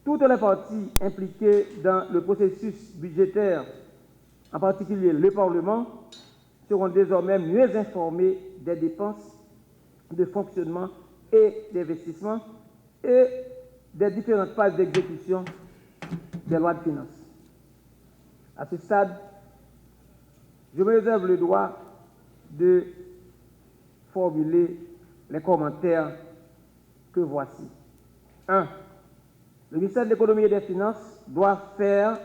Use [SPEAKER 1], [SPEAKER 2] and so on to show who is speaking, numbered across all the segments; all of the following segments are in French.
[SPEAKER 1] toutes les parties impliquées dans le processus budgétaire, en particulier le Parlement, seront désormais mieux informées des dépenses de fonctionnement et d'investissement et des différentes phases d'exécution des lois de finances. À ce stade, je me réserve le droit de formuler les commentaires que voici. 1. Le ministère de l'Économie et des Finances doit faire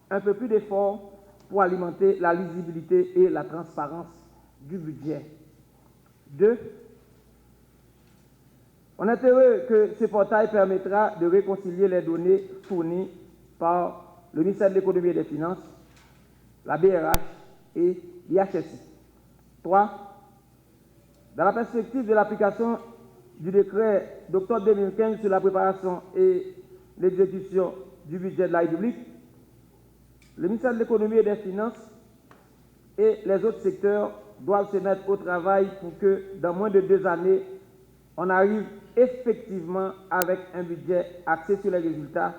[SPEAKER 1] un peu plus d'efforts pour alimenter la lisibilité et la transparence du budget. 2. On est heureux que ce portail permettra de réconcilier les données fournies par le ministère de l'Économie et des Finances, la BRH et l'IHSI. 3. Dans la perspective de l'application du décret d'octobre 2015 sur la préparation et l'exécution du budget de la République, le ministère de l'Économie et des Finances et les autres secteurs doivent se mettre au travail pour que, dans moins de 2 années, on arrive effectivement avec un budget axé sur les résultats,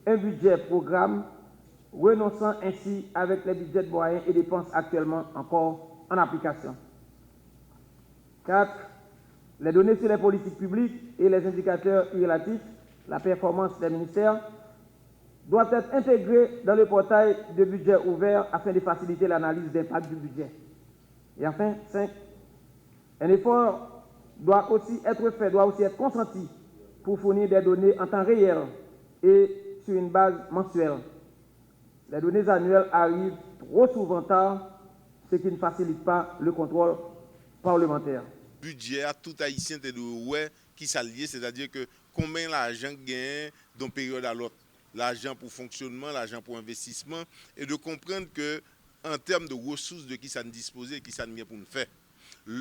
[SPEAKER 1] un budget programme, renonçant ainsi avec les budgets de moyens et dépenses actuellement encore en application. 4. Les données sur les politiques publiques et les indicateurs relatifs, la performance des ministères, doivent être intégrés dans le portail de budget ouvert afin de faciliter l'analyse d'impact du budget. Et enfin, 5. Un effort doit aussi être consenti pour fournir des données en temps réel et sur une base mensuelle. Les données annuelles arrivent trop souvent tard, ce qui ne facilite pas le contrôle parlementaire.
[SPEAKER 2] Budget à tout haïtien de ouais qui s'allie, c'est-à-dire que combien l'argent gagne d'une période à l'autre, l'argent pour fonctionnement, l'argent pour investissement, et de comprendre que en termes de ressources de qui ça ne dispose et qui ça ne vient pour nous faire.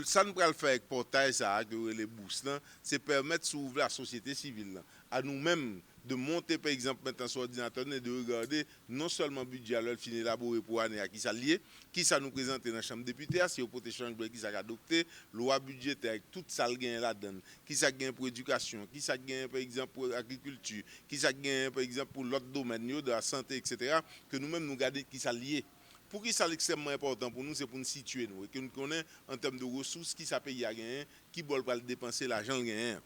[SPEAKER 2] Ça nous va le faire avec portail ça que les bourses là, c'est permettre s'ouvrir la société civile là, à nous-mêmes de monter par exemple maintenant sur ordinateur et de regarder non seulement budget à l'heure fini élaboré pour année à qui ça lié, qui ça nous présente dans la chambre des députés, si au protection qui ça adopté, loi budgétaire avec tout ça gain là-dedans, qui ça gain pour éducation, qui ça gain par exemple pour agriculture, qui ça gain par exemple pour l'autre domaine de la santé etc. que nous-mêmes nous garder qui ça lié. Pour qui ça est extrêmement important pour nous, c'est pour nous situer nous et que nous connaissons en termes de ressources qui ça paye à gagner, qui doit le dépenser l'argent gagner.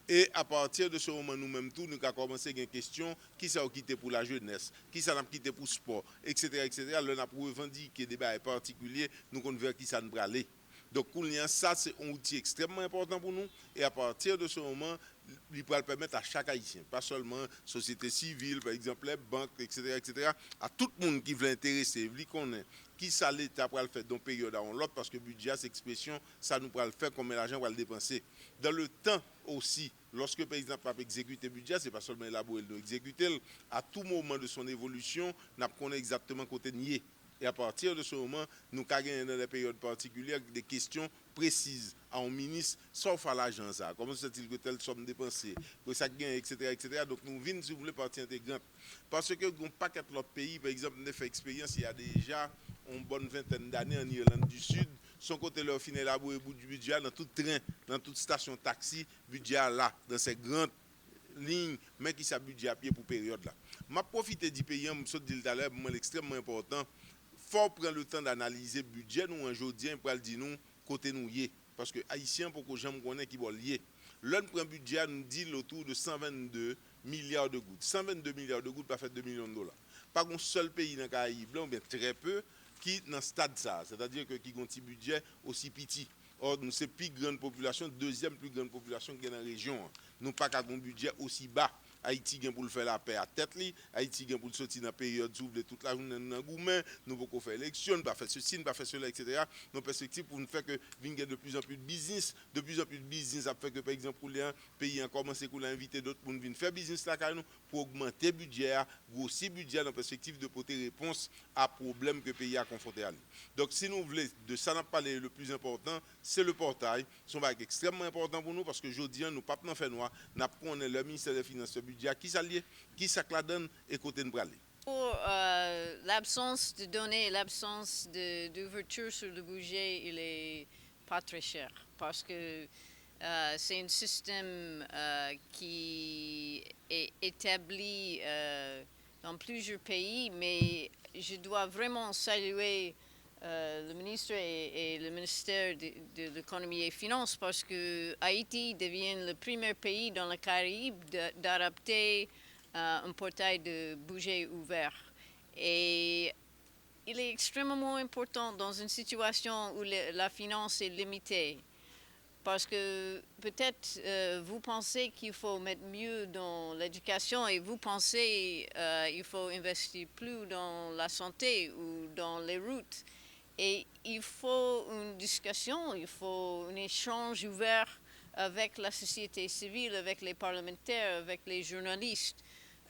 [SPEAKER 2] Et à partir de ce moment, nous-mêmes, tous, nous avons commencé à une question qui ça a quitté pour la jeunesse, qui ça a quitté pour le sport, etc. etc. Là, on a pour revendiquer des débats particuliers, nous connaissons vers qui ça nous aller. Donc, ça, c'est un outil extrêmement important pour nous. Et à partir de ce moment, il peut permettre à chaque Haïtien, pas seulement société civile, par exemple, les banques, etc., etc., à tout le monde qui veut intéresser, qui ça l'État pour le faire dans une période à l'autre, parce que le budget, c'est expression, ça nous pourra le faire, combien l'argent va le dépenser. Dans le temps aussi, lorsque par exemple, pas exécuter le budget, c'est pas seulement élaborer, il doit exécuter, à tout moment de son évolution, nous connaissons exactement côté nier. Et à partir de ce moment, nous avons dans des périodes particulières des questions précises à un ministre, sauf à l'agence. Comment se fait-il que telle somme dépensée, que ça gagne, etc., etc. Donc nous venons, si vous voulez, partie intégrante. Parce que nous pas qu'être l'autre pays, par exemple, nous avons fait expérience il y a déjà une bonne vingtaine d'années en Irlande du Sud. Son côté leur fin élaboré bout du budget dans tout train, dans toute station taxi, budget là, dans ces grandes lignes, mais qui ça budget à pied pour période là. M'a profité du pays, je me dit tout à l'heure, pour moi extrêmement important. Faut prendre le temps d'analyser le budget nous aujourd'hui pour le dire nous côté nous y parce que haïtien pour que j'aime connaître qui va lier l'un prend budget nous dit autour de 122 milliards de gouttes 122 milliards de gouttes pas fait 2 millions de dollars pas un seul pays dans le Caraïbe ou bien très peu qui dans stade ça c'est-à-dire que qui ont un petit budget aussi petit. Or nous c'est plus grande population deuxième plus grande population qui est dans la région nous pas qu'à un budget aussi bas. Haïti vient pour le faire la paix à tête li, Haïti vient pour le sortir dans la période s'ouvre toute la journée dans goumen, nous pouvons faire élection, pas faire ceci, pas faire cela etc. Nos perspectives pour nous faire que vienne de plus en plus de business a fait que par exemple pour les pays a commencé à inviter d'autres pour venir faire business là nous pour augmenter budget, grossir budget dans perspective de porter réponse à problème que le pays a confronté à lui. Donc si nous voulons de ça n'a pas le plus important, c'est le portail, c'est extrêmement important pour nous parce que aujourd'hui nous pas faire noir, n'a pas le ministère des Finances qui s'allie, qui la donne et côté de braler.
[SPEAKER 3] Pour l'absence de données, l'absence d'ouverture sur le budget, il est pas très cher parce que C'est un système qui est établi dans plusieurs pays, mais je dois vraiment saluer le ministre et le ministère de l'économie et finances parce que Haïti devient le premier pays dans le Caraïbe d'adopter un portail de budget ouvert. Et il est extrêmement important dans une situation où la finance est limitée. Parce que peut-être vous pensez qu'il faut mettre mieux dans l'éducation et vous pensez qu'il faut investir plus dans la santé ou dans les routes. Et il faut une discussion, il faut un échange ouvert avec la société civile, avec les parlementaires, avec les journalistes,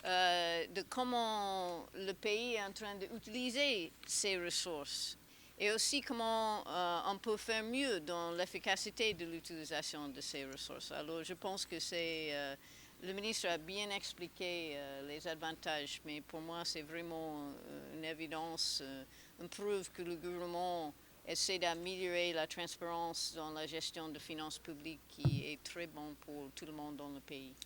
[SPEAKER 3] de comment le pays est en train d'utiliser ses ressources. Et aussi comment on peut faire mieux dans l'efficacité de l'utilisation de ces ressources. Alors je pense que le ministre a bien expliqué les avantages, mais pour moi c'est vraiment une évidence, une preuve que le gouvernement essaie d'améliorer la transparence dans la gestion de finances publiques qui est très bon pour tout le monde dans le pays.